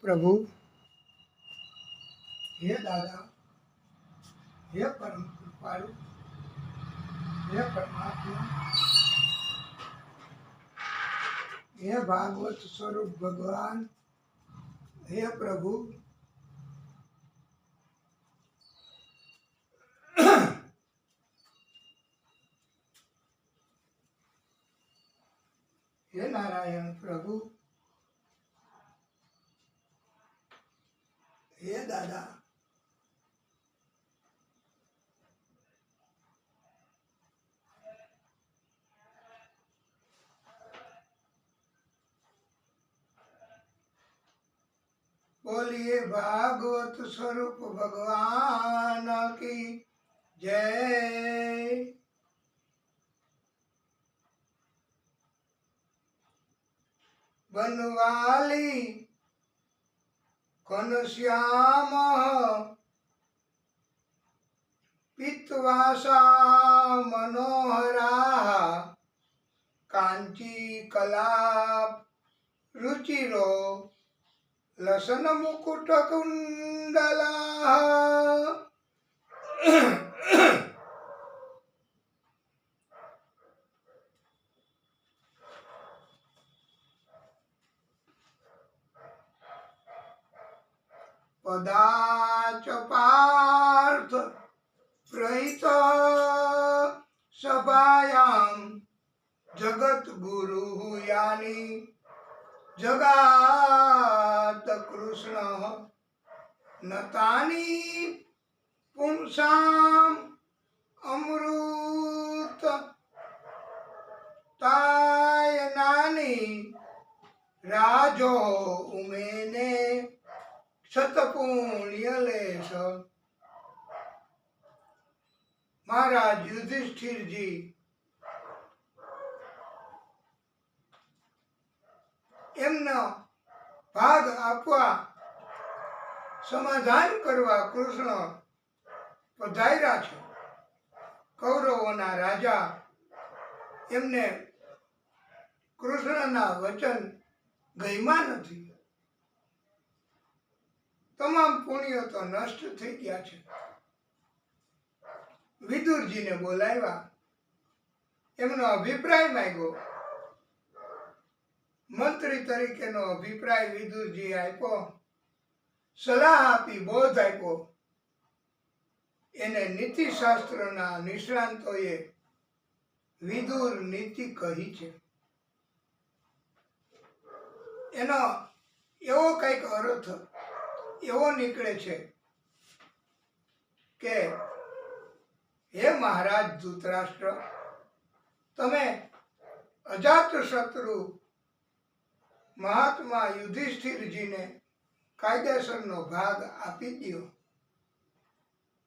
प्रभु, हे दादा, हे परम कृपालु, हे परमात्मा, हे भागवत स्वरूप भगवान, हे प्रभु, हे नारायण प्रभु, हे दादा, बोलिए भागवत स्वरूप भगवान की जय। बनवाली घनश्याम पीतवासा मनोहरा कांची कलाप रुचिरो लसन मुकुट कुंडला। पदाच पार्थ प्रहित सभायां जगत गुरु यानी जगात कृष्ण नतानी पुंसाम अमृत तायनानी राजो उमेने शतपुण्य लेश। महाराज युधिष्ठिर जी એમનો ભાગ આપવા સમાધાન કરવા કૃષ્ણ પધાર્યા છે। કૌરવોના રાજા એમને કૃષ્ણના વચન ગમ્યા નથી। તમામ પુણ્યો તો નષ્ટ થઈ ગયા છે। વિદુરજીને બોલાવ્યા, એમનો અભિપ્રાય માંગ્યો। મંત્રી તરીકેનો અભિપ્રાય વિદુરજી આપ્યો, સલાહ આપી, બોધ આપ્યો। એને નીતિશાસ્ત્રના નિષ્ણાંતોએ વિદુર નીતિ કહી છે। એનો એવો કંઈક અર્થ એવો નીકળે છે કે હે મહારાજ ધૃતરાષ્ટ્ર, તમે અજાત શત્રુ મહાત્મા યુધિષ્ઠિરજીને કાયદેસરનો ભાગ આપી દો।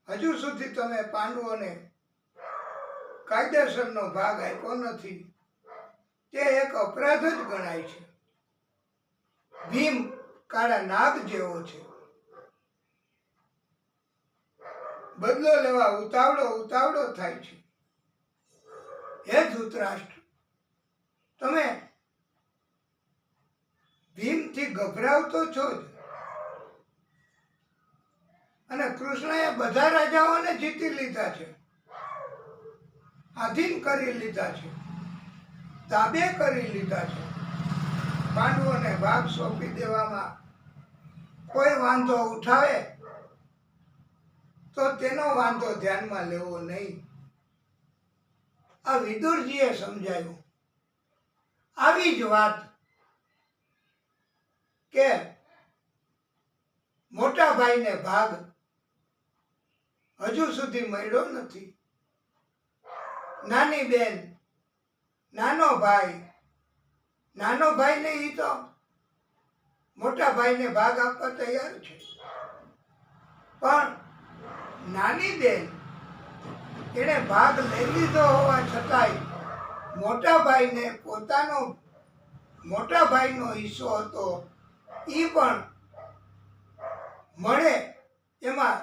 હજુ સુધી તમે પાંડવોને કાયદેસરનો ભાગ આપ્યો નથી, તે એક અપરાધ જ ગણાય છે। ભીમ કાળા નાગ જેવો છે, બદલો લેવા ઉતાવળો થાય છે। હે ધૃતરાષ્ટ્ર, તમે ભીમથી ગભરાવતો છો જ, અને કૃષ્ણએ બધા રાજાઓને જીતી લીધા છે, આધીન કરી લીધા છે, તાબે કરી લીધા છે। પાંડવોને ભાગ સોંપી દેવામાં કોઈ વાંધો ઉઠાવે તો તેનો વાંધો ધ્યાનમાં લેવો નહીં। આ વિદુરજીએ સમજાવ્યું। આવી જ વાત કે મોટા ભાઈને ભાગ હજુ સુધી મળ્યો નથી। નાની બેન, નાનો ભાઈ ને ઈ તો મોટા ભાઈને ભાગ આપવા તૈયાર છે, પણ નાની બેન એને ભાગ લઈ લીધો હોવા છતાંય મોટા ભાઈને મોટા ભાઈનો હિસ્સો હતો ઈ પણ મળે, એમાં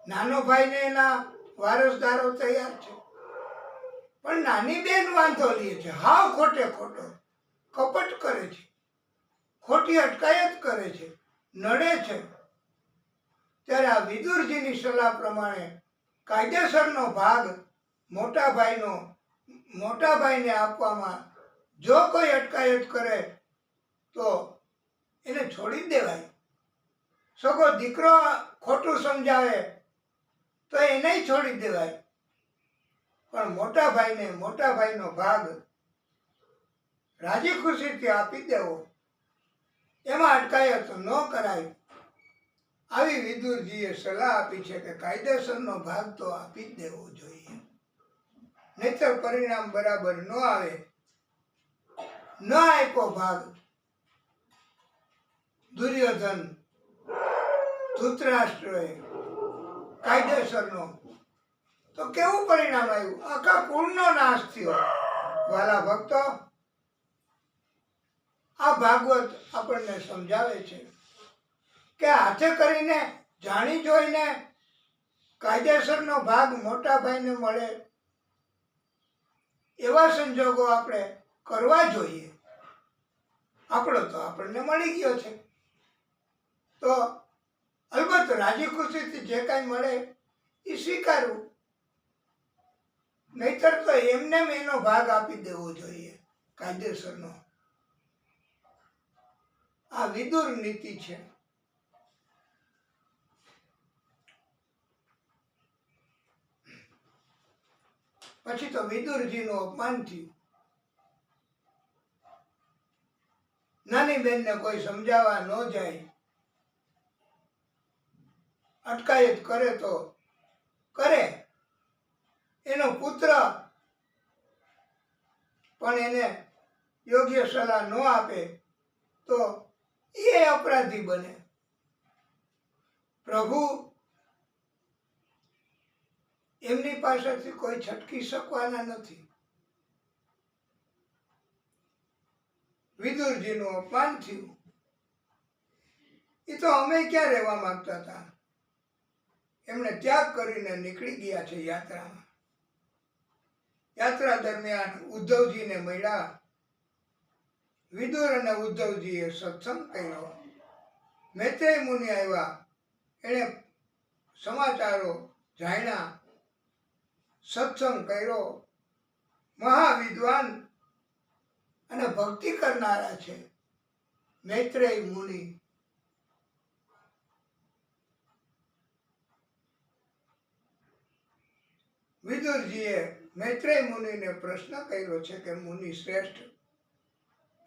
નાનો ભાઈને એના વારસદારો તૈયાર છે, પણ નાની બેન વાંધો લે છે। હાવ ખોટે ખોટો કપટ કરે છે, ખોટી અટકાયત કરે છે, નડે છે, ત્યારે આ વિદુરજીની સલાહ પ્રમાણે કાયદેસરનો ભાગ મોટા ભાઈને આપવામાં જો કોઈ અટકાયત કરે તો એને છોડી દેવાય. સગો દીકરો ખોટું સમજાવે તો એને છોડી દેવાય, પણ મોટા ભાઈનો ભાગ રાજી ખુશીથી આપી દેવો, એમાં અટકાયત ન કરાય. આવી વિદુરજીએ સલાહ આપી છે કે કાયદેસરનો ભાગ તો આપી જ દેવો જોઈએ, નહીંતર પરિણામ બરાબર ન આવે. ન આપ્યો ભાગ દુર્યોધન ધૃતરાષ્ટ્રએ કાયદેસરનો, તો કેવું પરિણામ આવ્યું? આખા કુળનો નાશ થયો. વાલા ભક્તો, આ ભાગવત આપણને સમજાવે છે કે હાથે કરીને જાણી જોઈને કાયદેસરનો ભાગ મોટા ભાઈને મળે એવા સંજોગો આપણે કરવા જોઈએ. આપણો તો આપણને મળી ગયો છે, તો અલબત્ત રાજી ખુશીથી જે કાંઈ મળે એ સ્વીકારવું, નહીતર તો એમને એનો ભાગ આપી દેવો જોઈએ કાયદેસરનો. આ વિદુર નીતિ છે. પછી તો વિદુરજીનું અપમાન થયું. નાની બેનને કોઈ સમજાવવા ન જાય, અટકાયત કરે તો કરે, એનો પુત્ર પણ એને યોગ્ય સલાહ ન આપે તો એ અપરાધી બને. પ્રભુ એમની પાસેથી કોઈ છટકી શકવાના નથી. વિદુરજીનું અપમાન થયું. એ તો અમે ક્યાં રહેવા માંગતા હતા, એમણે ત્યાગ કરીને નીકળી ગયા છે યાત્રામાં. યાત્રા દરમિયાન ઉદ્ધવજીને મળ્યા. વિદુર અને ઉદ્ધવજીએ સત્સંગ કર્યો. મૈત્રેય મુનિ આવ્યા, એણે સમાચારો જાણ્યા, સત્સંગ કર્યો. મહાવિદ્વાન અને ભક્તિ કરનારા છે મૈત્રેય મુનિ. વિદુરજીએ મૈત્રેય મુનિને પ્રશ્ન કર્યો છે કે મુનિ શ્રેષ્ઠ,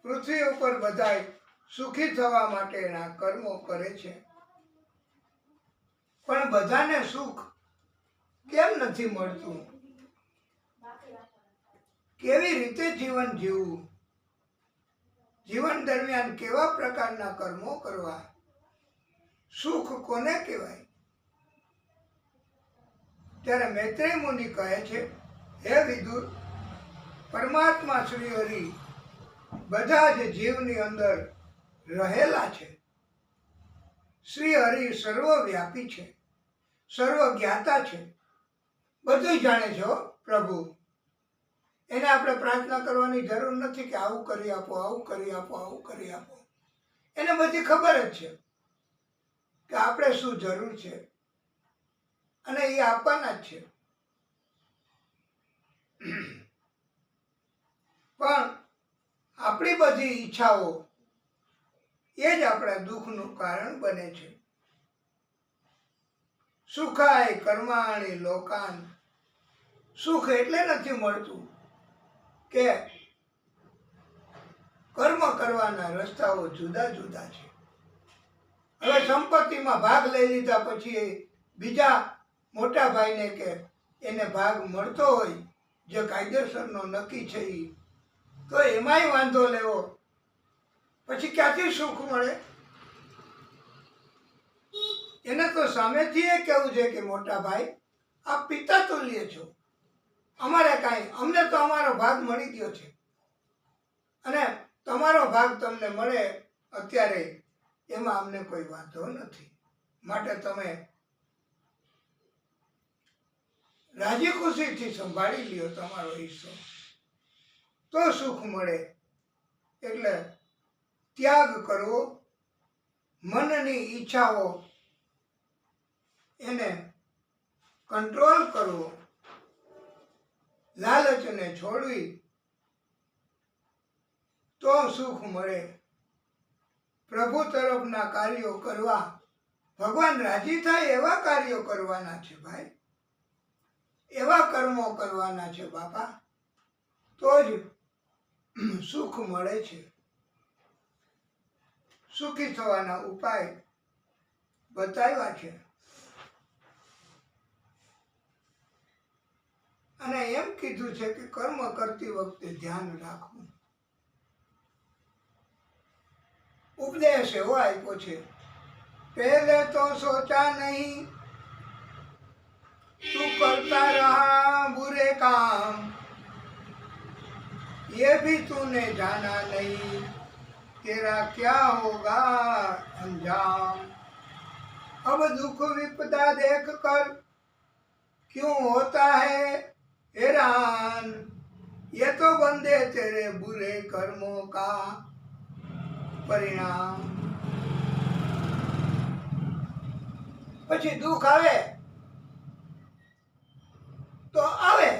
પૃથ્વી ઉપર બધાય સુખી થવા માટેના કર્મો કરે છે, પણ બધાને સુખ કેમ નથી મળતું? કેવી રીતે જીવન જીવવું? જીવન દરમિયાન કેવા પ્રકારના કર્મો કરવા? સુખ કોને કહેવાય? ત્યારે મૈત્રેય મુનિ કહે છે, હે વિદુર, પરમાત્મા શ્રી હરિ બધા જ જીવની અંદર રહેલા છે. શ્રી હરિ સર્વવ્યાપી છે, સર્વ જ્ઞાતા છે, બધું જાણે છે પ્રભુ. એને આપણે પ્રાર્થના કરવાની જરૂર નથી કે આવું કરી આપો, આવું કરી આપો, આવું કરી આપો. એને બધી ખબર જ છે કે આપણે શું જરૂર છે, અને એ આપવાના જ છે. પણ આપણી બધી ઈચ્છાઓ એ જ આપણા દુઃખનું કારણ બને છે. સુખાય કર્માણી લોકાન, સુખ એટલે નથી મળતું કે કર્મ કરવાના રસ્તાઓ જુદા જુદા છે. હવે સંપત્તિમાં ભાગ લઈ લીધા પછી બીજા મોટા ભાઈને કે એને ભાગ મળતો હોય જે કાયદેસરનો નક્કી છે એ, તો એમાંય વાંધો લેવો, પછી ક્યાંથી સુખ મળે? એને તો સામેથી એ કહેવું છે કે મોટા ભાઈ, આપ પિતા તુલ્ય છો, અમારે કાંઈ, અમને તો અમારો ભાગ મળી ગયો છે, અને તમારો ભાગ તમને મળે અત્યારે એમાં અમને કોઈ વાંધો નથી. માટે તમે રાજી ખુશીથી સંભાળી લ્યો તમારો હિસ્સો, તો સુખ મળે. એટલે ત્યાગ કરવો, મનની ઈચ્છાઓ એને કંટ્રોલ કરવો, લાલચને છોડવી તો સુખ મળે. પ્રભુ તરફના કાર્યો કરવા, ભગવાન રાજી થાય એવા કાર્યો કરવાના છે ભાઈ, એવા કર્મો કરવાના છે બાપા, તો જ સુખ મળે છે. સુખી થવાના ઉપાય બતાવ્યા છે. અને એમ કીધું છે કે કર્મ કરતી વખતે ધ્યાન રાખવું. ઉપદેશ એવો આપ્યો છે, પહેલે તો સોચા નહીં તું કરતા રહા बुरे काम, ये भी तूने जाना नहीं तेरा क्या होगा अंजाम. अब दुख विपदा देख कर क्यों होता है हैरान, ये तो बंदे तेरे बुरे कर्मों का परिणाम. પછી દુઃખ આવે તો આવે,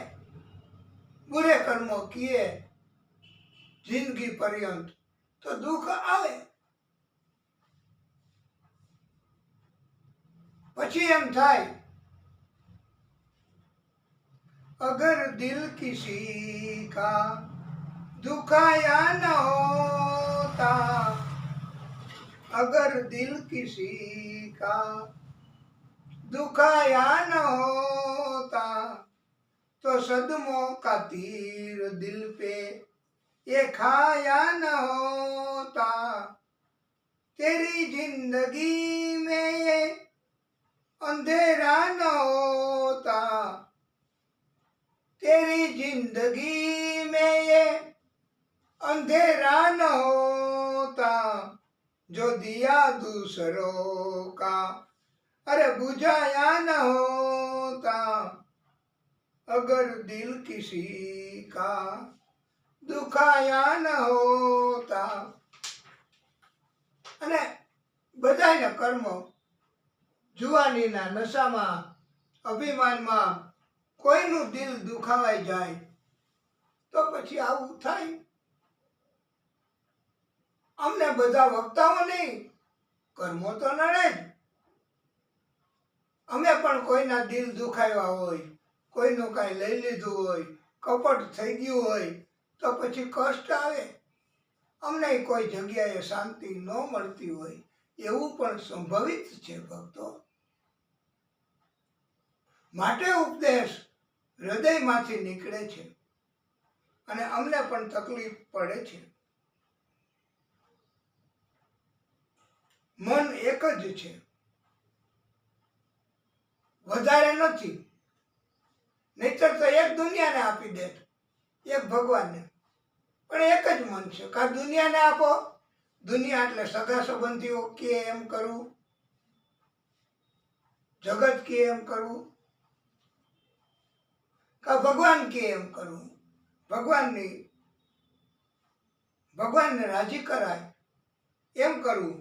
બુરે કર્મો કિए જિંદગી પર્યંત તો દુઃખ આવે. પછી એમ થાય अगर दिल किसी का दुखाया न होता, अगर दिल किसी का दुखाया न होता तो सदमों का तीर दिल पे ये खाया न होता. तेरी जिंदगी में ये अंधेरा न होता, तेरी जिंदगी में ये अंधेरा न होता, जो दिया दूसरों का अरे बुझाया न होता. अगर दिल किसी का दुखाया न होता. અને બધાયના કર્મો જુવાનીના નશામાં, અભિમાનમાં કોઈનું દિલ દુખાવાઈ જાય તો પછી આવું થાય. અમને બધા વક્તાઓ નહીં, કર્મો તો નડે જ. અમે પણ કોઈના દિલ દુખાવ્યા હોય, કોઈનું કાંઈ લઈ લીધું હોય, કપટ થઈ ગયું હોય તો પછી કષ્ટ આવે. અમને કોઈ જગ્યાએ શાંતિ ન મળતી હોય એવું પણ સંભવિત છે ભક્તો. માટે ઉપદેશ હૃદયમાંથી નીકળે છે અને અમને પણ તકલીફ પડે છે. મન એક જ છે, વધારે નથી. નહીતર તો એક દુનિયાને આપી દે, એક ભગવાનને. પણ એક જ મન છે. કા દુનિયાને આપો, દુનિયા એટલે સગા સંબંધીઓ કે એમ કરવું, જગત કે એમ કરવું, કા ભગવાન કે એમ કરવું. ભગવાનને રાજી કરાય એમ કરવું.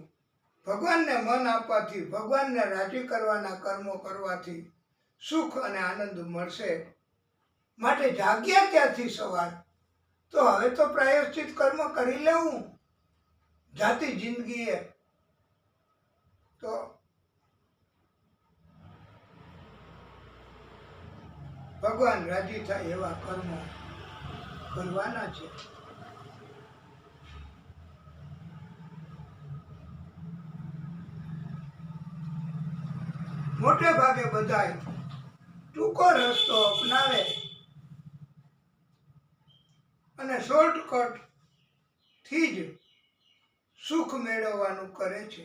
ભગવાનને મન આપવાથી, ભગવાનને રાજી કરવાના કર્મો કરવાથી સુખ અને આનંદ મળશે. માટે જાગ્યા ત્યાંથી સવાર તો હવે તો પ્રાયશ્ચિત કર્મ કરી લેવું જાતી જિંદગીએ. તો ભગવાન રાજી થાય એવા કર્મો કરવાના છે. મોટે ભાગે બધાય ટૂંકો રસ્તો અપનાવે અને શોર્ટકટ થી જ સુખ મેળવવાનું કરે છે.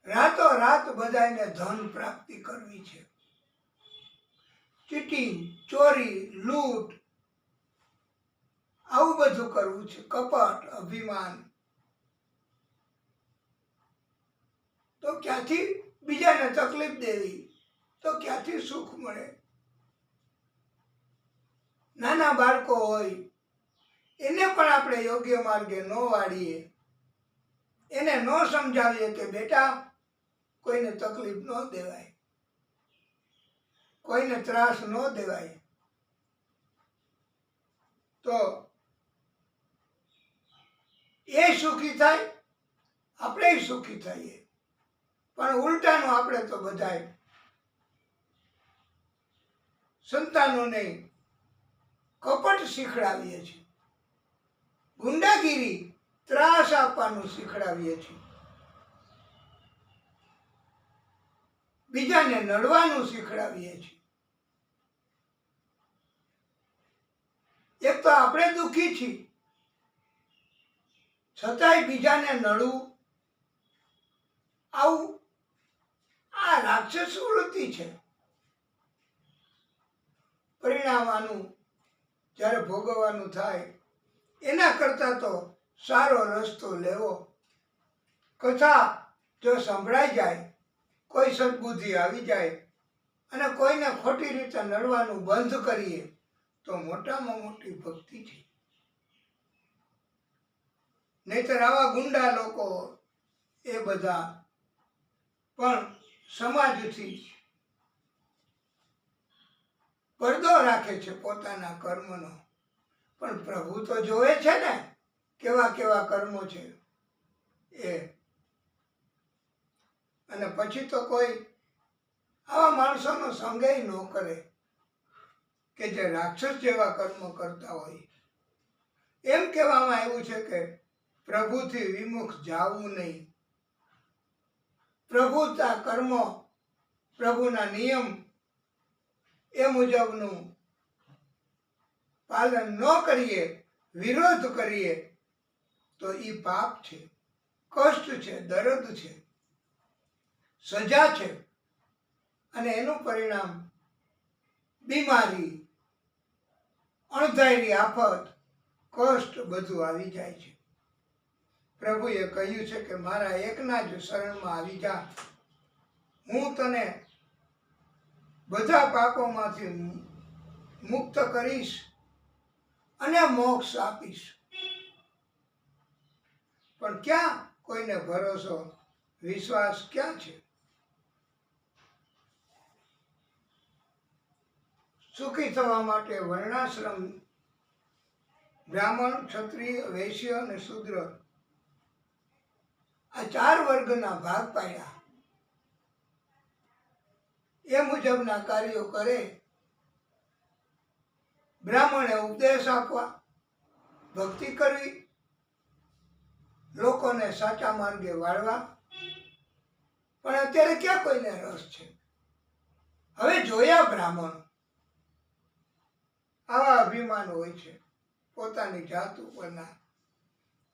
રાતો રાત બધાને ધન પ્રાપ્તિ કરવી છે. ચીટિંગ, ચોરી, લૂંટ આવું બધું કરવું છે. કપટ, અભિમાન. તો ક્યાંથી બીજાને તકલીફ દેવી, તો ક્યાંથી સુખ મળે? નાના બાળકો હોય એને પણ આપણે યોગ્ય માર્ગે ન વાળીએ એને ન સમજાવીએ કે બેટા કોઈને તકલીફ ન દેવાય, કોઈને ત્રાસ ન દેવાય, તો એ સુખી થાય, આપણે સુખી થઈએ. પણ ઉલટાનું આપણે તો બધાય સંતાનોને કપટ શીખડાવીએ છીએ, ગુંડાગીરી, ત્રાસ આપવાનું શીખડાવીએ છીએ, બીજાને નડવાનું શીખડાવીએ છીએ. એક તો આપણે દુઃખી છીએ, છતાંય બીજાને નડવું, આવું આ રાક્ષસ વૃત્તિ છે. પરિણામ આનું જ્યારે ભોગવવાનું થાય એના કરતાં તો સારો રસ્તો લેવો. કથા જો સંભળાઈ જાય, કોઈ સદબુદ્ધિ આવી જાય અને કોઈને ખોટી રીતે નડવાનું બંધ કરીએ તો મોટામાં મોટી ભક્તિ છે. નહીતર આવા ગુંડા લોકો એ બધા પણ સમાજથી પડદો રાખે છે પોતાના કર્મનો, પણ પ્રભુ તો જોવે છે ને કેવા કેવા કર્મો છે એ. અને પછી તો કોઈ આવા માણસોનો સંગય ન કરે કે જે રાક્ષસ જેવા કર્મ કરતા હોય. એમ કહેવામાં આવ્યું છે કે પ્રભુથી વિમુખ જાવું નહીં. પ્રભુના કર્મો, પ્રભુના નિયમ એ મુજબનું પાલન ન કરીએ, વિરોધ કરીએ તો એ પાપ છે, કષ્ટ છે, દર્દ છે, સજા છે. અને એનું પરિણામ બીમારી, અણધારી આફત, કષ્ટ બધું આવી જાય છે. પ્રભુએ કહ્યું છે કે મારા એકના જ શરણમાં આવી જા, હું તને બધા પાપોમાંથી મુક્ત કરીશ અને મોક્ષ આપીશ. પણ ક્યાં કોઈને ભરોસો, વિશ્વાસ ક્યાં છે? સુખી થવા માટે વર્ણાશ્રમ, બ્રાહ્મણ, ક્ષત્રિય, વૈશ્ય અને શૂદ્ર, આ 4 વર્ગના ભાગ પાડ્યા. એ મુજબના કાર્યો કરે. બ્રાહ્મણે ઉપદેશ આપવા, ભક્તિ કરવી, લોકોને સાચા માર્ગે વાળવા. પણ અત્યારે ક્યાં કોઈને રસ છે? હવે જોયા બ્રાહ્મણ આવા અભિમાન હોય છે પોતાની જાત ઉપરના,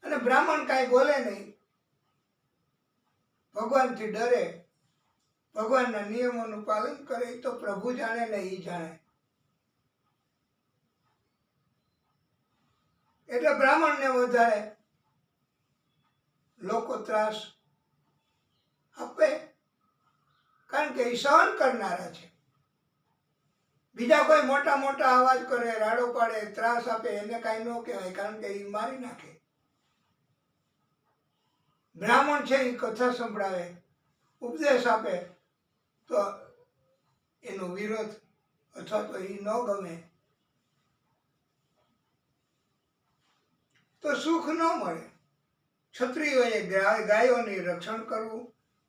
અને બ્રાહ્મણ કાંઈ બોલે નહીં, ભગવાનથી ડરે, ભગવાનના નિયમોનું પાલન કરે. તો પ્રભુ જાણે ને એ જાણે. એટલે બ્રાહ્મણને વધારે લોકો ત્રાસ આપે, કારણ કે એ સહન કરનારા છે. બીજા કોઈ મોટા મોટા અવાજ કરે, રાડો પાડે, ત્રાસ આપે, એને કાંઈ ન કહેવાય, કારણ કે એ મારી નાખે. બ્રાહ્મણ છે એ કથા સંભળાવે, ઉપદેશ આપે, તો એનો વિરોધ અથવા તો એ ન ગમે તો સુખ ન મળે. ક્ષત્રિયોએ ગાયોની રક્ષણ કરવું,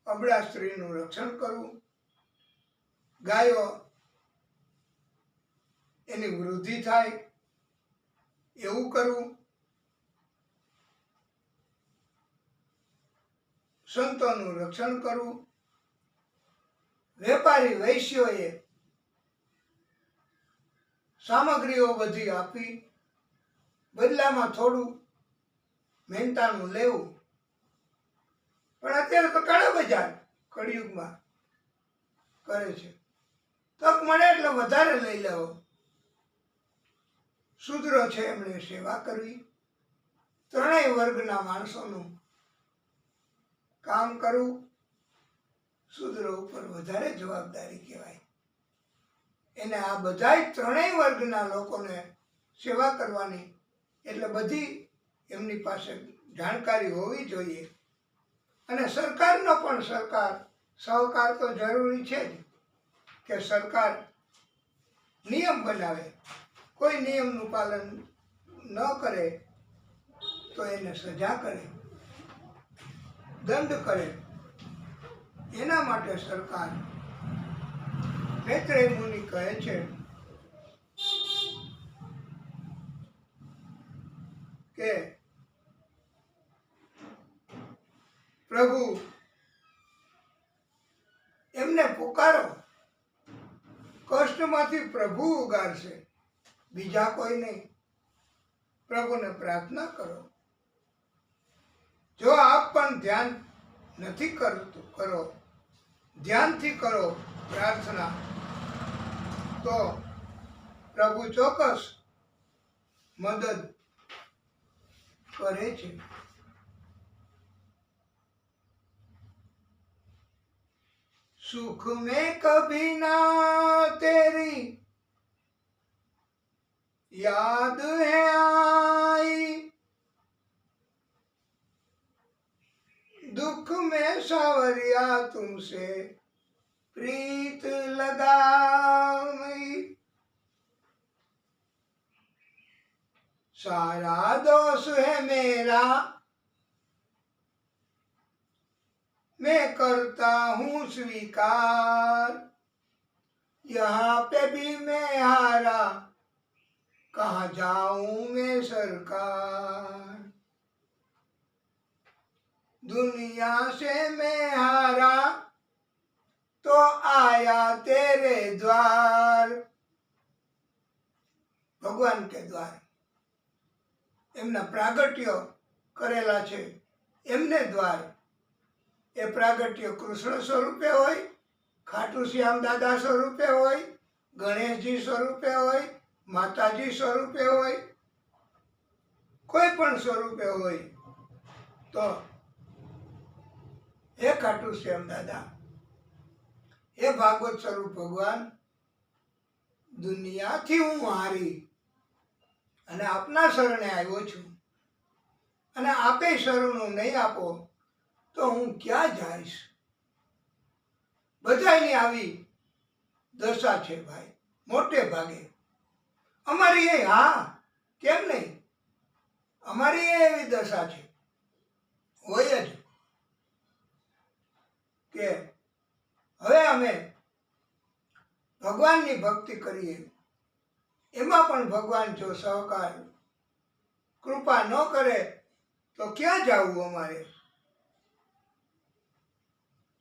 અબળા સ્ત્રીનું રક્ષણ કરવું, ગાયો એની વૃદ્ધિ થાય એવું કરવું. સંતોનું રક્ષણ કરવું. વેપારી વૈશ્યોએ સામગ્રીઓ બધી આપી, બદલામાં થોડું મહેનતાણું લેવું. પણ અત્યારે તો કાળા બજાર કળિયુગમાં કરે છે. તક મળે એટલે વધારે લઈ લેવો. શૂદ્રો છે એમણે સેવા કરવી. 3 વર્ગના માણસોનું કામ કરવું. શૂદ્રો ઉપર વધારે જવાબદારી કહેવાય. એને આ બધાય 3 વર્ગના લોકોને સેવા કરવાની. એટલે બધી એમની પાસે જાણકારી હોવી જોઈએ અને સરકારનો પણ સહકાર તો જરૂરી છે જ, કે સરકાર નિયમ બનાવે. કોઈ નિયમનું પાલન ન કરે તો એને સજા કરે, દંડ કરે. એના માટે સરકાર, મૈત્રેય મુનિ કહે છે કે પ્રભુ એમને પુકારો, કષ્ટમાંથી પ્રભુ ઉગારશે, બીજા કોઈ નહીં. પ્રભુને પ્રાર્થના કરો. જો આપ પણ ધ્યાન નથી કરો, ધ્યાનથી કરો પ્રાર્થના, તો પ્રભુ ચોક્કસ મદદ કરે છે. सुख में कभी ना तेरी याद है आई, दुख में सावरिया तुमसे प्रीत लगाई, सारा दोष है मेरा मैं करता हूँ स्वीकार, यहाँ पे भी मैं हारा, कहाँ जाऊं मैं सरकार, दुनिया से मैं हारा तो आया तेरे द्वार. भगवान के द्वार एमना प्रागट्य करेला छे, एमने द्वार. એ પ્રાગટ્ય કૃષ્ણ સ્વરૂપે હોય, ખાટુ શ્યામ દાદા સ્વરૂપે હોય, ગણેશજી સ્વરૂપે હોય, માતાજી સ્વરૂપે હોય, કોઈ પણ સ્વરૂપે હોય, તો હે ખાટુ શ્યામ દાદા, હે ભાગવત સ્વરૂપ ભગવાન, દુનિયાથી હું હારી અને આપના શરણે આવ્યો છું, અને આપે શરણું નહીં આપો તો હું ક્યાં જઈશ. બધાની આવી દશા છે ભાઈ, મોટે ભાગે. અમારી એ, હા કેમ નહીં, અમારી એવી દશા છે, હોય જ, કે હવે અમે ભગવાનની ભક્તિ કરીએ, એમાં પણ ભગવાન જો સહકાર કૃપા ન કરે તો ક્યાં જવું અમારે.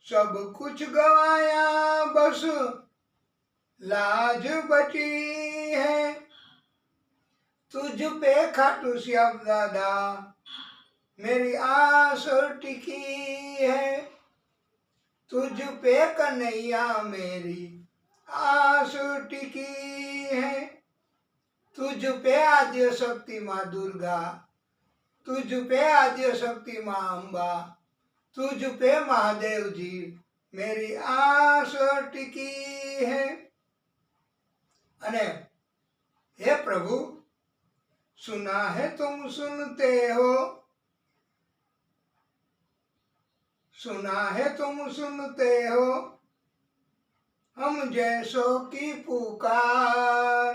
सब कुछ गवाया बस लाज बची है, तुझ पे खाटू श्याम दादा मेरी आस टिकी है, तुझ पे कन्हैया मेरी आस टिकी है, तुझ पे आद्य शक्ति माँ दुर्गा, तुझ पे आद्य शक्ति माँ अम्बा, तुझ पे महादेव जी मेरी आस टिकी है. अने हे प्रभु, सुना है तुम सुनते हो, सुना है तुम सुनते हो हम जैसों की पुकार,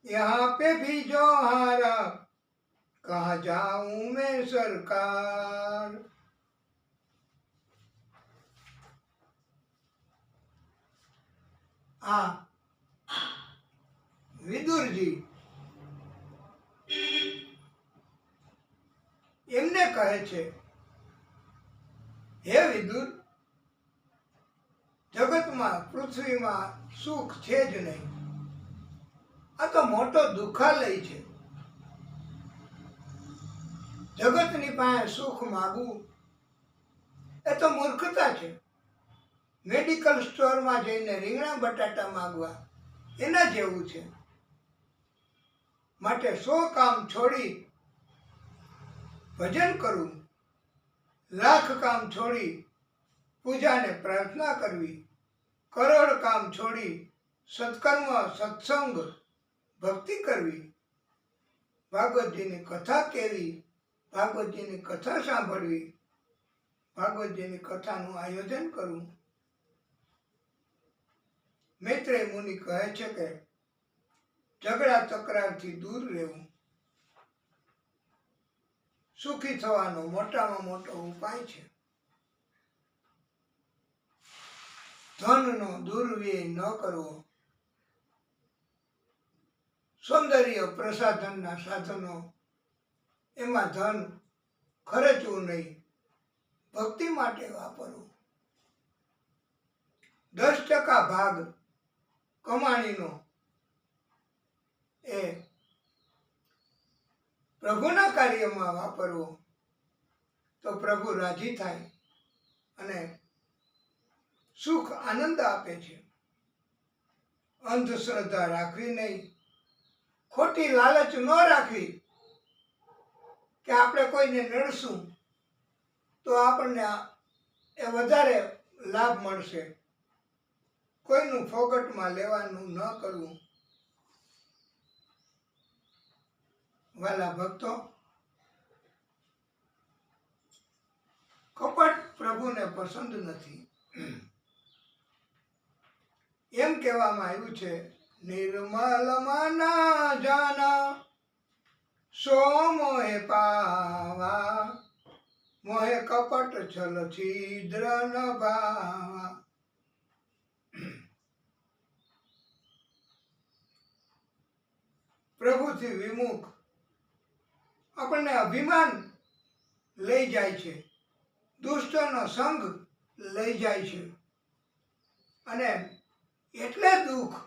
यहाँ पे भी जो हारा कहाँ जाऊं मैं सरकार. આ વિદુરજી એમને કહે છે, હે વિદુર, જગતમાં પૃથ્વીમાં સુખ છે જ નહીં, આ તો મોટો દુઃખાલય છે. જગતની પાસે સુખ માગવું એ તો મૂર્ખતા છે. મેડિકલ સ્ટોરમાં જઈને રીંગણા બટાટા માગવા એના જેવું છે. માટે 100 કામ છોડી ભજન કરવું, લાખ કામ છોડી પૂજા ને પ્રાર્થના કરવી, કરોડ કામ છોડી સત્કર્મ સત્સંગ ભક્તિ કરવી, ભાગવતજીની કથા કહેવી, ભાગવતજીની કથા સાંભળવી, ભાગવતજીની કથાનું આયોજન કરવું. મૈત્રેય મુનિ કહે છે કે ઝઘડા તકરારથી દૂર રહેવું સુખી થવાનો મોટામાં મોટો ઉપાય છે. ધનનો દુર્વ્યય ન કરવો, સૌંદર્ય પ્રસાધનના સાધનો એમાં ધન ખર્ચવું નહીં, ભક્તિ માટે વાપરવું. 10% ભાગ કમાણીનો એ પ્રભુના કાર્યમાં વાપરવો તો પ્રભુ રાજી થાય અને સુખ આનંદ આપે છે. અંધશ્રદ્ધા રાખવી નહીં, ખોટી લાલચ ન રાખવી કે આપણે કોઈને નડશું તો આપણને એ વધારે લાભ મળશે. કોઈનું ફોગટમાં લેવાનું ન કરવું. વાલા ભક્તો, કપટ પ્રભુને પસંદ નથી. એમ કહેવામાં આવ્યું છે, નિર્મલ મના જાના સો મોહે પાવા, મોહે કપટ છલ છિદ્ર ન ભાવા. પ્રભુથી વિમુખ આપણને અભિમાન લઈ જાય છે, દુષ્ટનો સંગ લઈ જાય છે અને એટલે દુઃખ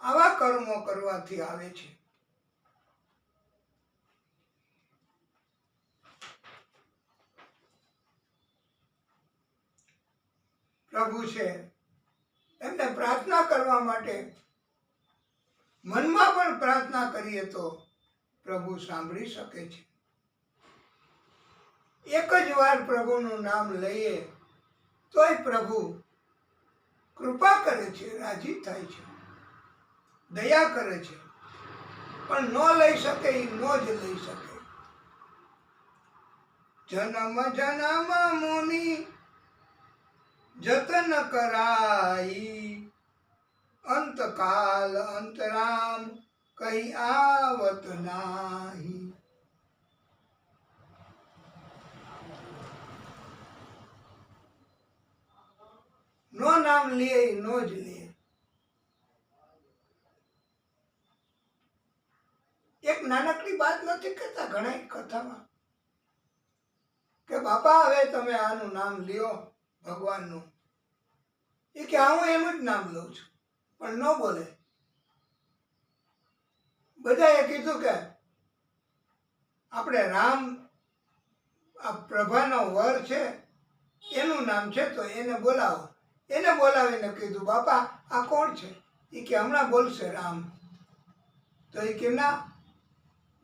આવા કર્મો કરવાથી આવે છે. પ્રભુ છે એમને પ્રાર્થના કરવા માટે મનમાં પણ પ્રાર્થના કરીએ તો પ્રભુ સાંભળી શકે છે. એક જ વાર પ્રભુનું નામ લઈએ તોય પ્રભુ કૃપા કરે છે, રાજી થાય છે, દયા કરે છે. પણ ન લઈ શકે એ ન જ લઈ શકે. જન્મ જન્મ મુનિ જતન કરાઈ, અંતકાલ અંતરામ કઈ આવત નાહી. નો નામ લે નો જ લે. એક નાનકડી વાત નથી કહેતા ઘણા કથામાં કે બાપા હવે તમે આનું નામ લ્યો ભગવાનનું. એ કે હું એમ જ નામ લઉં છું, પણ ન બોલે. બધાએ કીધું કે આપણે રામ આ પ્રભાનો વર છે એનું નામ છે તો એને બોલાવો. એને બોલાવીને કીધું બાપા આ કોણ છે? એ કે હમણાં બોલશે રામ. તો એ કે ના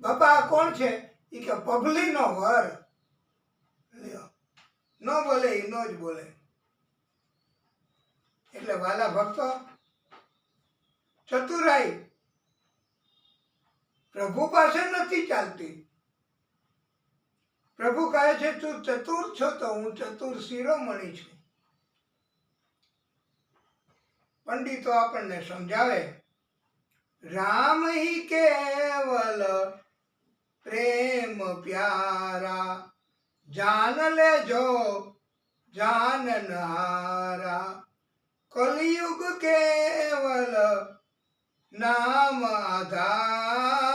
બાપા આ કોણ છે? એ કે પભલીનો વર. લ્યો, ન બોલે એ નો જ બોલે. એટલે વાલા ભક્તો, ચતુરાઈ પ્રભુ પાસે નથી ચાલતી. પ્રભુ કહે છે તું ચતુર છો તો હું ચતુર શિરોમણી છું. પંડિતો આપણને સમજાવે, રામ હી કેવલ પ્રેમ પ્યારા, જાન લે જો जाननहारा, कलयुग केवल नाम आधारा।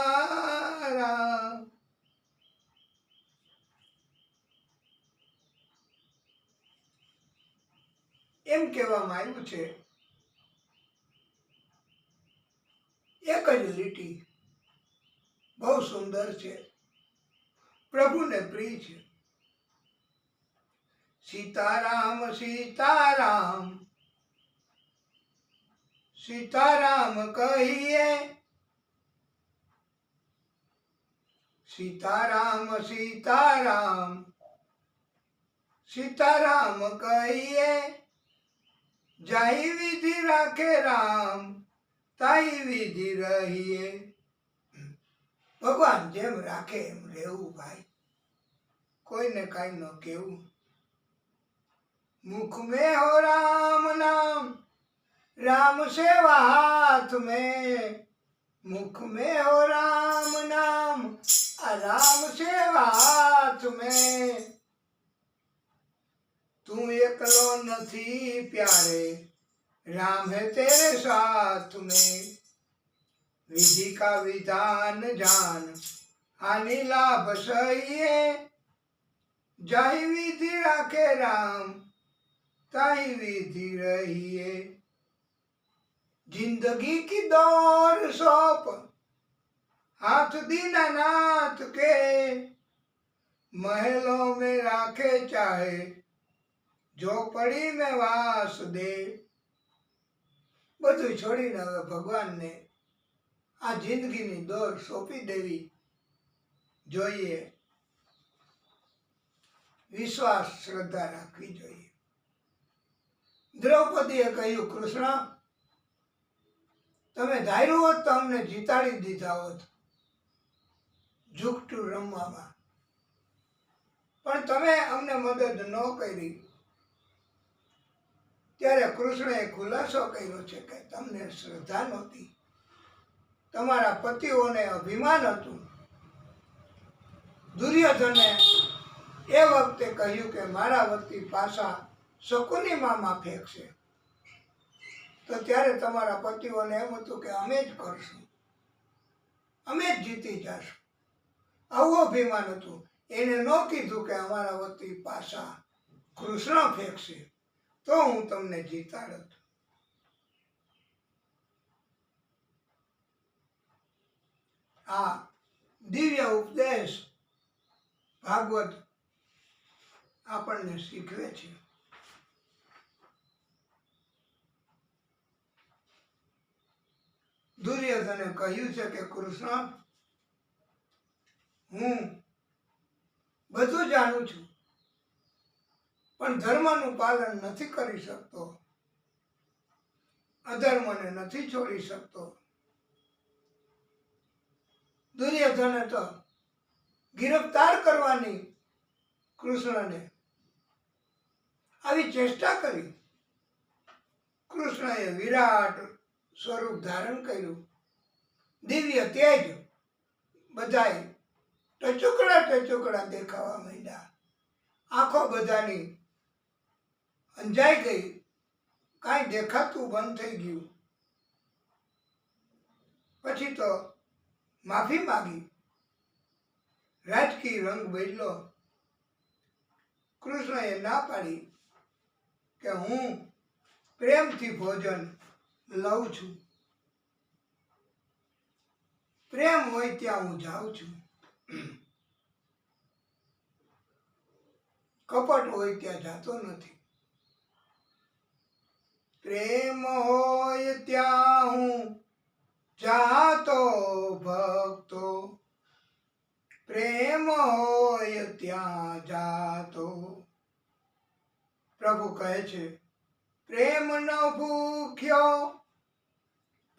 એમ કહેવામાં આવ્યું છે એક જ લીટી બહુ સુંદર છે, પ્રભુને પ્રિય છે। सीताराम सीताराम सीताराम कहिए, सीताराम सीताराम सीताराम कहिए, जाई विधि राखे राम ताई विधि रहिए। भगवान जेम राखे एम रहेવું भाई, કોઈને કાંઈ ન કહેવું। मुख में हो राम नाम, राम सेवा हाथ में। मुख में हो राम नाम, राम सेवा हाथ में। तू एकलो नहीं प्यारे, राम है तेरे साथ में। विधि का विधान जान, हानि लाभ सही है। जाहि विधि राखे राम, ताही विधि रही है। जिंदगी की दौड़ सौंप हाथ दीनानाथ के। महलों में राखे चाहे, झोपड़ी में वास दे। બધું છોડીને હવે ભગવાનને આ જિંદગીની દોર સોંપી દેવી જોઈએ। વિશ્વાસ શ્રદ્ધા રાખવી જોઈએ। દ્રૌપદીએ કહ્યું, કૃષ્ણ, તમે ધાર્યું હોત તો અમને જીતાડી દીધા હોત ઝૂકટું રમવામાં, પણ તમે અમને મદદ ન કરી। ત્યારે કૃષ્ણએ ખુલાસો કર્યો છે કે તમને શ્રદ્ધા નહોતી, તમારા પતિઓને અભિમાન હતું। દુર્યોધને એ વખતે કહ્યું કે મારા વતી પાછા શકુની મામા ફેંકશે, તો ત્યારે તમારા પતિઓને એમ હતું કે અમે જ કરશું, અમે જ જીતી જશું। આવું અભિમાન હતું। એને ન કીધું કે અમારા વતી પાછા કૃષ્ણ ફેંકશે તો હું તમને જીતાડત। આ દિવ્ય ઉપદેશ ભાગવત આપણને શીખવે છે। દુર્યોધને કહ્યું છે કે કૃષ્ણ, હું બધું જાણું છું, પણ ધર્મનું પાલન નથી કરી શકતો, અધર્મને નથી છોડી શકતો। દુર્યોધને તો ગિરફ્તાર કરવાની કૃષ્ણને આવી ચેષ્ટા કરી। કૃષ્ણએ વિરાટ સ્વરૂપ ધારણ કર્યું। દિવ્ય તેજ બધાય ટચુકડા દેખાવા માંડ્યા। આંખો બધાની અંજાઈ ગઈ, કાંઈ દેખાતું બંધ થઈ ગયું। પછી તો માફી માગી, રાજકીય રંગ બદલ્યો। કૃષ્ણએ ના પાડી કે હું પ્રેમથી ભોજન લઉં છું, પ્રેમ હોય ત્યાં હું જાઉં છું, કપટ હોય ત્યાં જાતો નથી। પ્રેમ હોય ત્યાં હું જાતો ભક્તો, પ્રેમ હોય ત્યાં જાતો। પ્રભુ કહે છે, પ્રેમ નો ભૂખ્યો,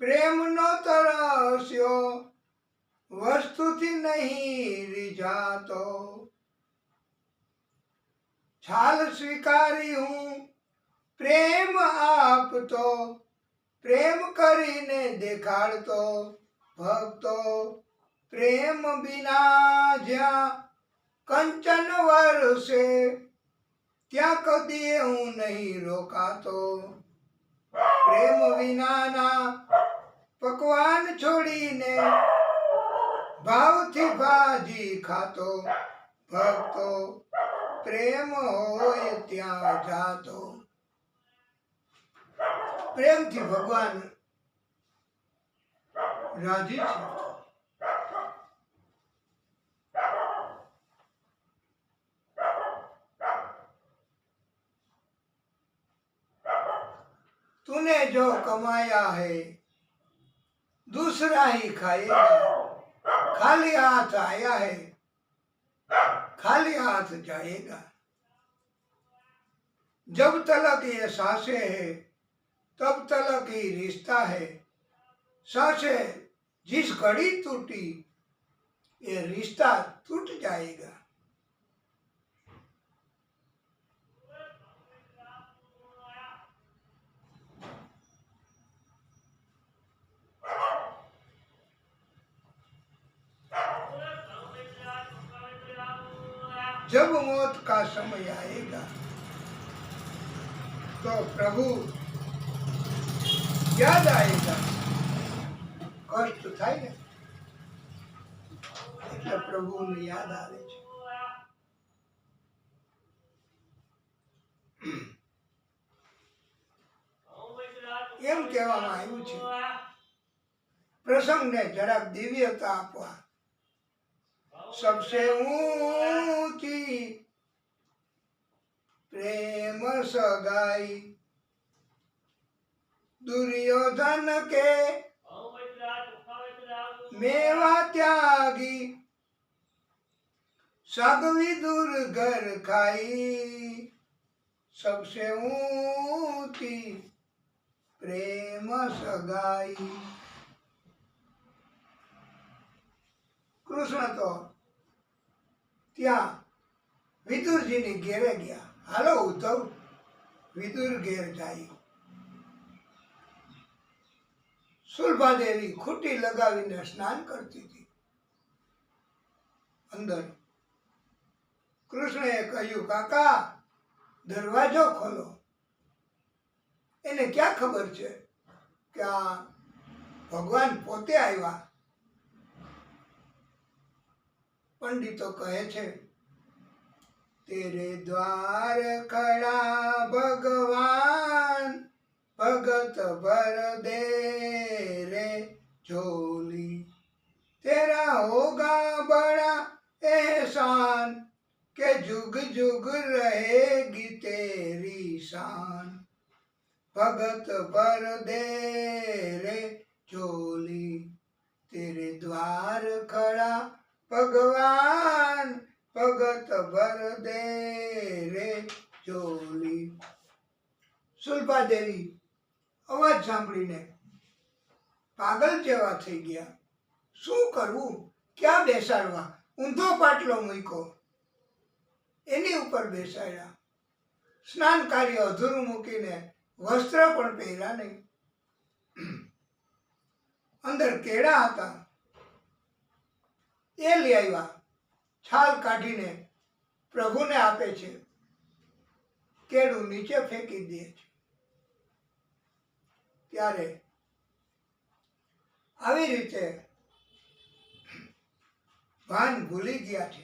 પ્રેમ નો તરસ્યો, વસ્તુથી નહીં રીઝાતો। છાલ સ્વીકારી હું પ્રેમ આપતો, પ્રેમ કરીને દેખાડતો ભક્તો। પ્રેમ વિના જ્યાં કંચન વરસે, ત્યાં કદી હું નહીં રોકાતો। પ્રેમ વિનાના પકવાન છોડીને ભાવથી ભાજી ખાતો ભક્તો। પ્રેમ હોય ત્યાં જાતો। પ્રેમથી ભગવાન રાજી છે। तूने जो कमाया है दूसरा ही खाएगा, खाली हाथ आया है खाली हाथ जाएगा। जब तलक ये सांसें है तब तलक ही रिश्ता है। सांसें जिस घड़ी टूटी ये रिश्ता टूट जाएगा। जब मौत का समय आएगा तो प्रभु याद आएगा. કષ્ટ થાય ને એટલે પ્રભુને યાદ આવે છે. એમ કહેવામાં આવ્યું છે પ્રસંગને જરાક દિવ્યતા આપવા सबसे ऊंची प्रेम सगाई दुर्योधन के मेवा त्यागी सगवी दुर्गर खाई सबसे ऊंची प्रेम सगाई. કૃષ્ણ તો ત્યાં વિદુરજીની ઘેરે ગયા. હાલો ઉદ્ધવ, વિદુર ઘેર જાય. સુલભાદેવી ખૂટી લગાવીને સ્નાન કરતી હતી અંદર. કૃષ્ણએ કહ્યું, કાકા દરવાજો ખોલો. એને ક્યાં ખબર છે કે આ ભગવાન પોતે આવ્યા. पंडितो कहे छे तेरे द्वार खड़ा भगवान भगत भर दे रे झोली तेरा होगा बड़ा एहसान के जुग जुग रहेगी तेरी शान भगत भर दे रे झोली तेरे द्वार खड़ा ભગવાન ભગત ભર દે રે ચોલી. સુલભાદેવી અવાજ સાંભળીને પાગલ જેવા થઈ ગયા. શું કરવું, ક્યાં બેસાડવા? ઊંધો પાટલો મૂક્યો, એની ઉપર બેસાડ્યા. સ્નાન કાર્ય અધૂરું મૂકીને વસ્ત્ર પણ પહેર્યા નહીં. અંદર કેળા હતા, એ લઈ આવ્યા. છાલ કાઢીને પ્રભુને આપે છે. કેળું નીચે ફેંકી દે છે. ત્યારે આવી રીતે ભાન ભૂલી ગયા છે.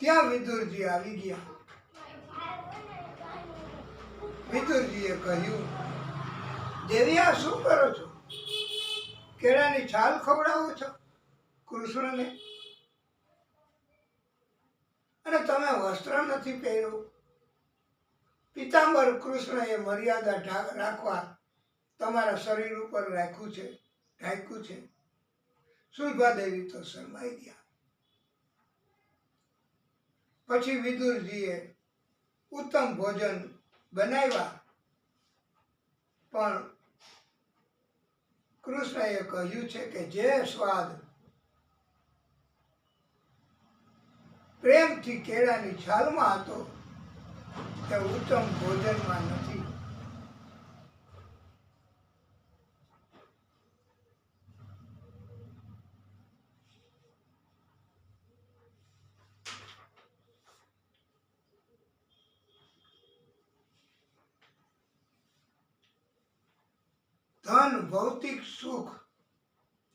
ત્યાં વિદુરજી આવી ગયા. વિદુરજીએ કહ્યું, દેવી આ શું કરો છો? કેળાની છાલ ખવડાવો છો કૃષ્ણને, અને તમે વસ્ત્ર નથી પહેર્યું. પિતાંબર કૃષ્ણએ મર્યાદા રાખવા તમારા શરીર ઉપર રાખ્યું છે, ઢાંક્યું છે. સુલભાદેવી તો શરમાઈ ગયા. પછી વિદુરજીએ ઉત્તમ ભોજન બનાવ્યા, પણ કૃષ્ણએ કહ્યું છે કે જે સ્વાદ પ્રેમથી કેળાની છાલમાં હતો તે ઉત્તમ ભોજનમાં નથી. ધન, ભૌતિક સુખ,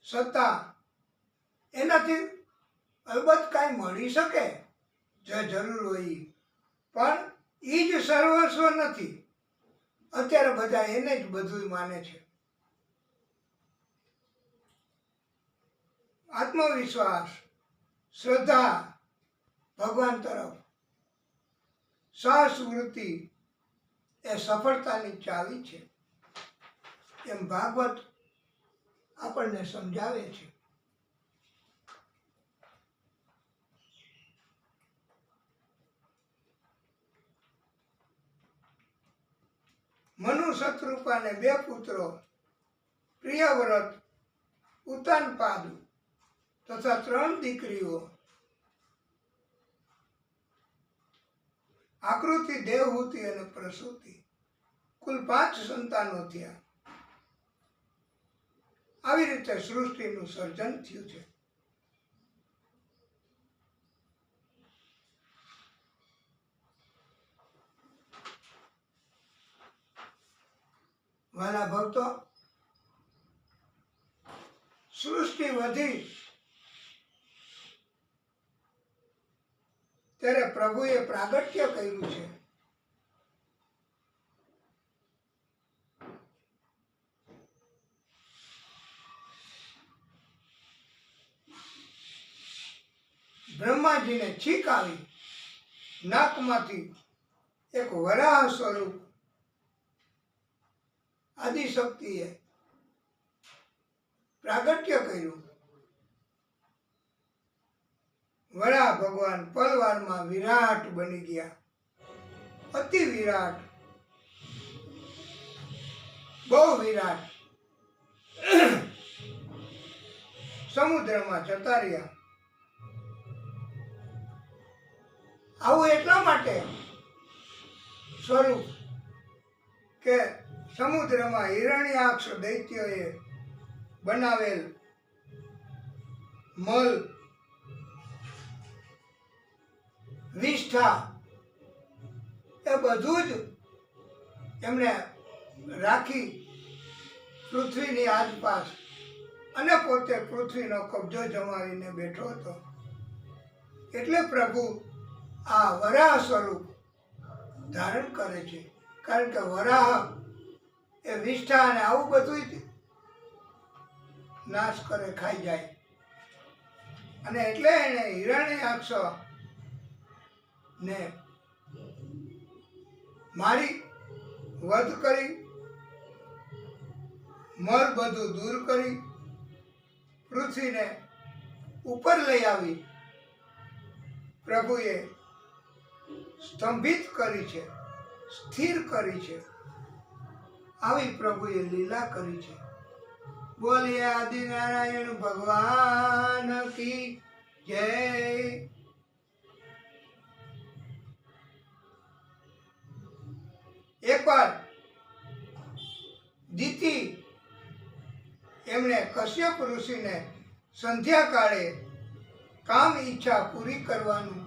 સત્તા, એનાથી અલબત્ત કાંઈ મળી શકે જે જરૂર હોય, પણ એ જ સર્વસ્વ નથી. અત્યારે બધા એને જ બધું માને છે. આત્મવિશ્વાસ, શ્રદ્ધા ભગવાન તરફ, સાહસ વૃત્તિ એ સફળતાની ચાવી છે, એમ ભાગવત આપણને સમજાવે છે. મનુ શત્રુપાને 2 પુત્રો પ્રિયવ્રત, ઉત્તાનપાદ તથા 3 દીકરીઓ. આકૃતિ, દેવહૂતિ અને પ્રસૂતિ, કુલ 5 સંતાનો થયા. આવી રીતે સૃષ્ટિનું સર્જન થયું છે. વાલા ભક્તો, સૃષ્ટિ વધી ત્યારે પ્રભુએ પ્રાગટ્ય કર્યું છે. બ્રહ્માજીને છીક આવી, નાકમાંથી એક વરાહ સ્વરૂપ આદિશક્તિએ પ્રાગટ્ય કર્યું. વરાહ ભગવાન પલવારમાં વિરાટ બની ગયા, અતિ વિરાટ, બહુ વિરાટ. સમુદ્રમાં જતા રહ્યા. આવું એટલા માટે સ્વરૂપ કે સમુદ્રમાં હિરણ્યાક્ષ દૈત્યોએ બનાવેલ મલ, વિષ્ઠા એ બધું જ એમણે રાખી પૃથ્વીની આસપાસ, અને પોતે પૃથ્વીનો કબજો જમાવીને બેઠો હતો. એટલે પ્રભુ આ વરાહ સ્વરૂપ ધારણ કરે છે, કારણ કે વરાહ એ વિષ્ઠા અને આવું બધું જ નાશ કરે, ખાઈ જાય. અને એટલે એને હિરણ્યાક્ષ ને મારી વધ કરી, મળ બધું દૂર કરી, પૃથ્વીને ઉપર લઈ આવી પ્રભુએ સ્તંભિત કરી છે, સ્થિર કરી છે. આવી પ્રભુએ લીલા કરી છે. બોલીએ આદિનારાયણ ભગવાન કી જય. એકવાર દિતિ એમણે કશ્યપ ઋષિને સંધ્યા કાળે કામ ઈચ્છા પૂરી કરવાનું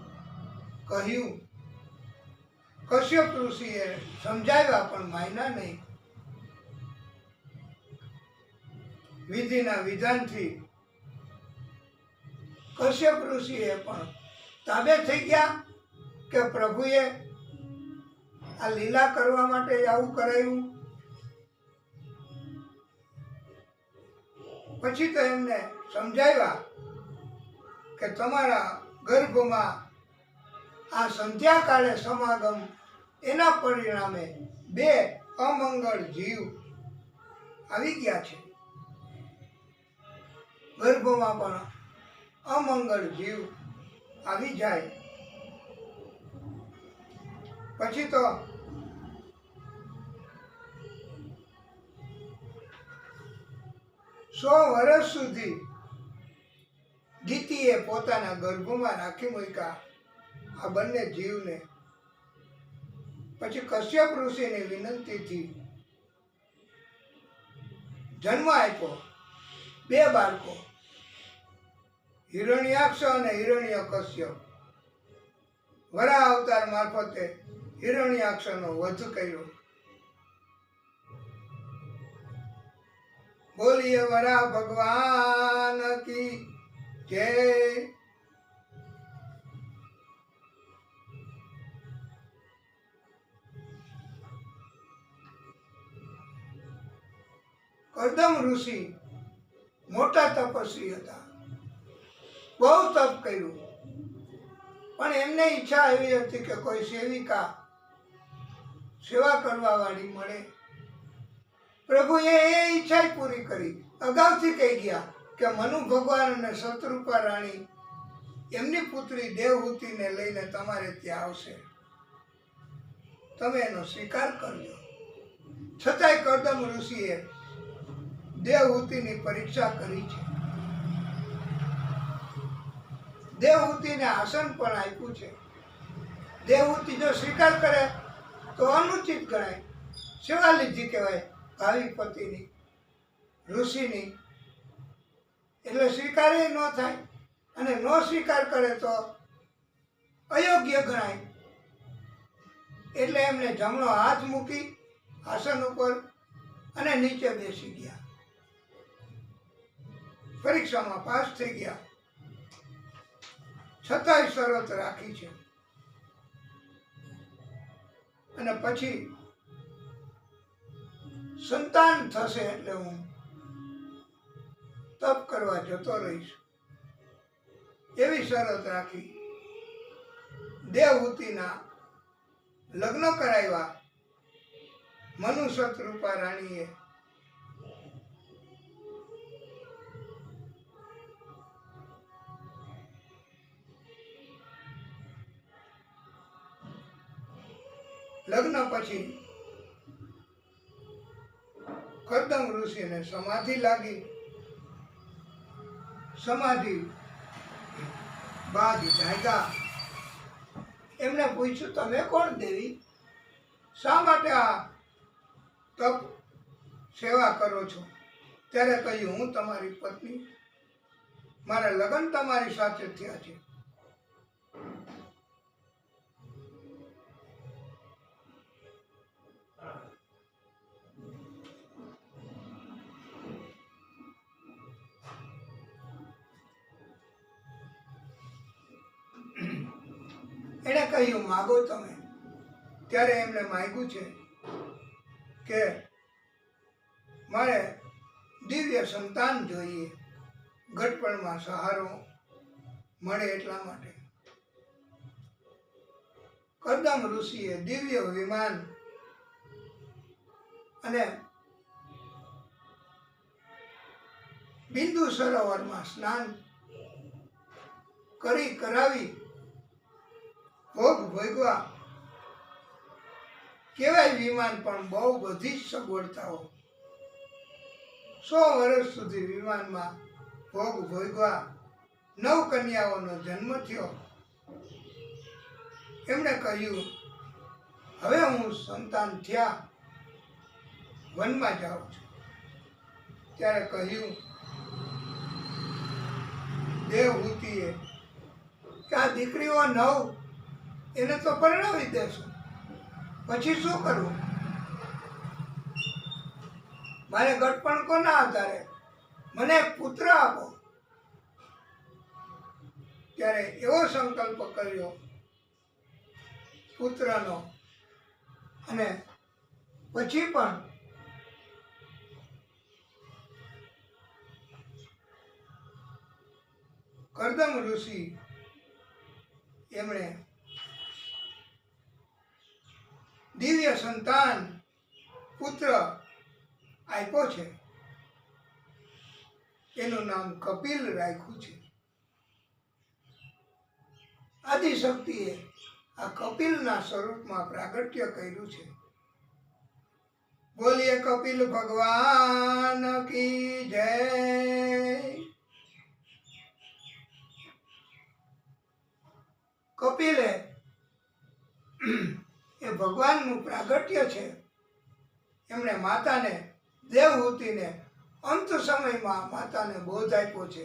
કહ્યું. કશ્યપ ઋષિએ સમજાવ્યા પણ માન્યા નહીં. વિધિના વિધાનથી કશ્યપ ઋષિએ પણ તાબે થઈ ગયા કે પ્રભુએ આ લીલા કરવા માટે આવું કરાયું. પછી તો એમને સમજાવ્યા કે તમારા ગર્ભમાં આ સંધ્યા કાળે સમાગમ, એના પરિણામે 2 અમંગળ જીવ આવી ગયા છે. ગર્ભમાં પણ અમંગળ જીવ આવી જાય પછી તો સો વર્ષ સુધી દિતિએ પોતાના ગર્ભમાં રાખી મૂક્યા આ બંને જીવને. પછી કશ્યપ ઋષિની વિનંતીથી જન્મ આપ્યો 2 બાળકો, હિરણ્યાક્ષ અને હિરણ્યકશ્યપ. વરાહ અવતાર મારફતે હિરણ્યાક્ષનો વધ કર્યો. બોલીએ વરાહ ભગવાન કી જય. કર્દમ ઋષિ મોટા તપસ્વી હતા, બહુ તપ કર્યું, પણ એમને ઈચ્છા એવી હતી કે કોઈ સેવિકા, સેવા કરવા વાળી મળે. પ્રભુએ એ ઈચ્છા પૂરી કરી. અગાઉથી કહી ગયા કે મનુ ભગવાન અને શત્રુપા રાણી એમની પુત્રી દેવહૂતિને લઈને તમારે ત્યાં આવશે, તમે એનો સ્વીકાર કરજો. છતાંય કર્દમ ઋષિએ દેવહૂતિની પરીક્ષા કરી છે. દેવહૂતિને આસન પણ આપ્યું છે. દેવહૂતિ જો સ્વીકાર કરે તો અનુચિત ગણાય, સેવા લીધી કહેવાય ભાવિ પતિની, ઋષિની. એટલે સ્વીકાર ન થાય, અને ન સ્વીકાર કરે તો અયોગ્ય ગણાય. એટલે એમને જમણો હાથ મૂકી આસન ઉપર અને નીચે બેસી ગયા. પરીક્ષામાં પાસ થઈ ગયા, છતાંય શરત રાખી છે. અને પછી સંતાન થશે એટલે હું તપ કરવા જતો રહીશ એવી શરત રાખી. દેવહૂતિના લગ્ન કરાવ્યા મનુ શતરૂપા રાણીએ. લગ્ન પછી કર્દમ ઋષિને સમાધિ લાગી. સમાધિ બાદ જાગ્યા. એમને પૂછ્યું, તમે કોણ દેવી? શા માટે આ તપ સેવા કરો છો? ત્યારે કહ્યું, હું તમારી પત્ની, મારા લગ્ન તમારી સાથે થયા છે. એણે કહ્યું, માગો તમે. ત્યારે એમણે માગ્યું છે કે મારે દિવ્ય સંતાન જોઈએ, ઘટપણમાં સહારો મળે એટલા માટે. કર્દમ ઋષિએ દિવ્ય વિમાન અને બિંદુ સરોવરમાં સ્નાન કરાવી ભોગ ભોગવા. કેવાય વિમાન પણ બહુ બધી જ સગવડતાઓ. 100 વર્ષ સુધી વિમાનમાં ભોગ ભોગવા 9 કન્યાઓનો જન્મ થયો. એમણે કહ્યું, હવે હું સંતાન થયા વનમાં જાઉં છું. ત્યારે કહ્યું દેવહૂતિએ કે આ દીકરીઓ 9 એને તો પરણાવી દેશો, પછી શું કરવું? મારે ઘટપણ કોના આધારે? મને એક પુત્ર આપો. ત્યારે એવો સંકલ્પ કર્યો પુત્રનો. અને પછી પણ કર્દમ ઋષિ એમણે દિવ્ય સંતાન પુત્ર આપ્યો છે. એનું નામ કપિલ રાખ્યું છે. આદિશક્તિએ આ કપિલના સ્વરૂપમાં પ્રાગટ્ય કર્યું છે. બોલીએ કપિલ ભગવાન કી જય. કપિલે એ ભગવાનનું પ્રાગટ્ય છે. એમણે માતાને દેવહૂતિને અંત સમયમાં માતાને બોધ આપ્યો છે.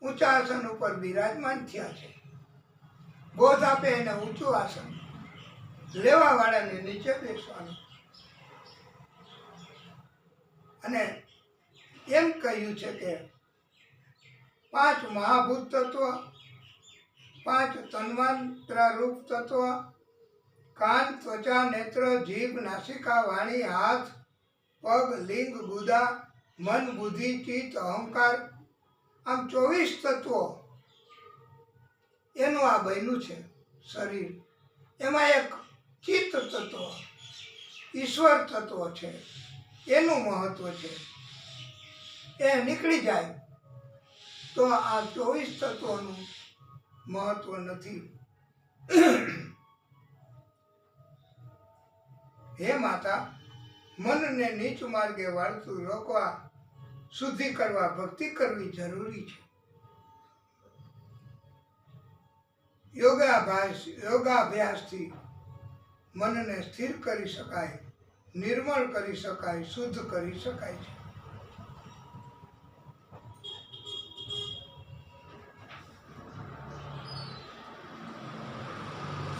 ઊંચા આસન ઉપર બિરાજમાન થયા છે. બોધ આપે એને ઊંચું આસન, લેવા વાળાને નીચે બેસવાનું. અને એમ કહ્યું છે કે 5 મહાભૂત તત્વ, 5 તન્માંત્ર રૂપ તત્વ, કાન, ત્વચા, નેત્ર, જીભ, નાસિકા, વાણી, હાથ, પગ, લિંગ, ગુદા, મન, બુદ્ધિ, ચિત્ત, અહંકાર, આમ 24 તત્વો એનું આ બન્યું છે શરીર. એમાં એક ચિત્ત તત્વ, ઈશ્વર તત્વ છે, એનું મહત્વ છે. એ નીકળી જાય તો આ 24 તત્વોનું મહત્વ નથી. હે માતા, મનને નીચ માર્ગે વાળતું રોકવા, શુદ્ધિ કરવા ભક્તિ કરવી જરૂરી છે. યોગાભ્યાસથી મનને સ્થિર કરી શકાય, નિર્મળ કરી શકાય, શુદ્ધ કરી શકાય છે.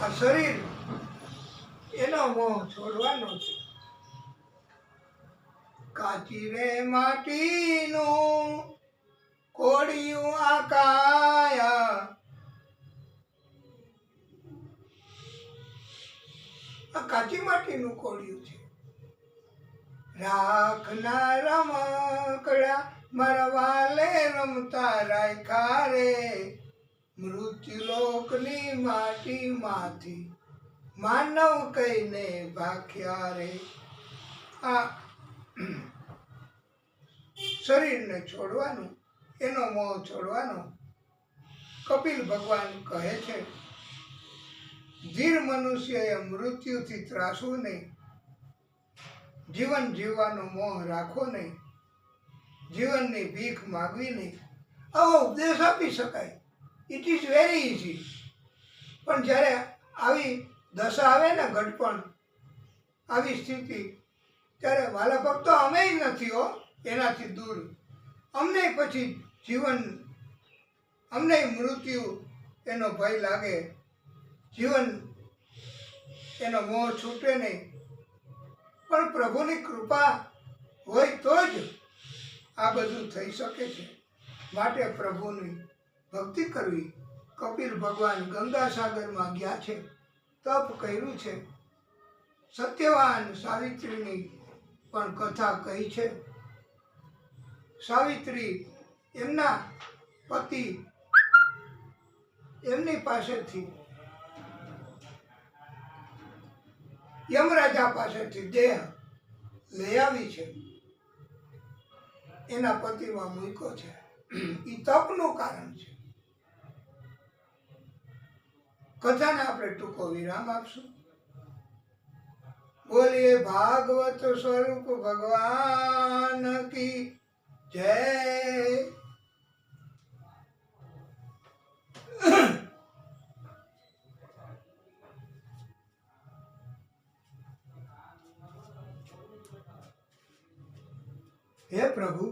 આ શરીર એનો મોહ છોડવાનો છે. કાચી રે માટીનું કોડિયું આ કાયા, આ કાચી માટીનું કોડિયું છે. રાખના રમકડા મારા વાલે રમતા રાખ્યા રે, મૃત્યુલોકની માટીમાંથી માનવ કહીને ભાખ્યા રે. આ શરીરને છોડવાનું, એનો મોહ છોડવાનો કપિલ ભગવાન કહે છે. ધીર મનુષ્યએ મૃત્યુથી ત્રાસવું નહીં, જીવન જીવવાનો મોહ રાખવો નહીં, જીવનની ભીખ માગવી નહીં. આવો ઉપદેશ આપી શકાય, ઇટ ઇઝ વેરી ઇઝી. પણ જ્યારે આવી દશા આવે ને, ઘડપણ, આવી સ્થિતિ, ત્યારે વાલા ભક્તો અમે નથી હો એનાથી દૂર. અમને પછી જીવન, અમને મૃત્યુ એનો ભય લાગે, જીવન એનો મોહ છૂટે નહીં. પણ પ્રભુની કૃપા હોય તો જ આ બધું થઈ શકે છે. માટે પ્રભુની ભક્તિ કરવી. કપિલ ભગવાન ગંગા સાગરમાં ગયા છે, તપ કર્યું છે. સત્યવાન સાવિત્રીની પણ કથા કહી છે. સાવિત્રી એમના પતિ એમની પાસેથી યમરાજા પાસેથી દેહ લઈ આવી છે, એના પતિમાં મૂક્યો છે. એ તપનું કારણ છે. કથાને આપણે ટૂંકો વિરામ આપશું. બોલીએ ભાગવત સ્વરૂપ ભગવાન કી જય. હે પ્રભુ,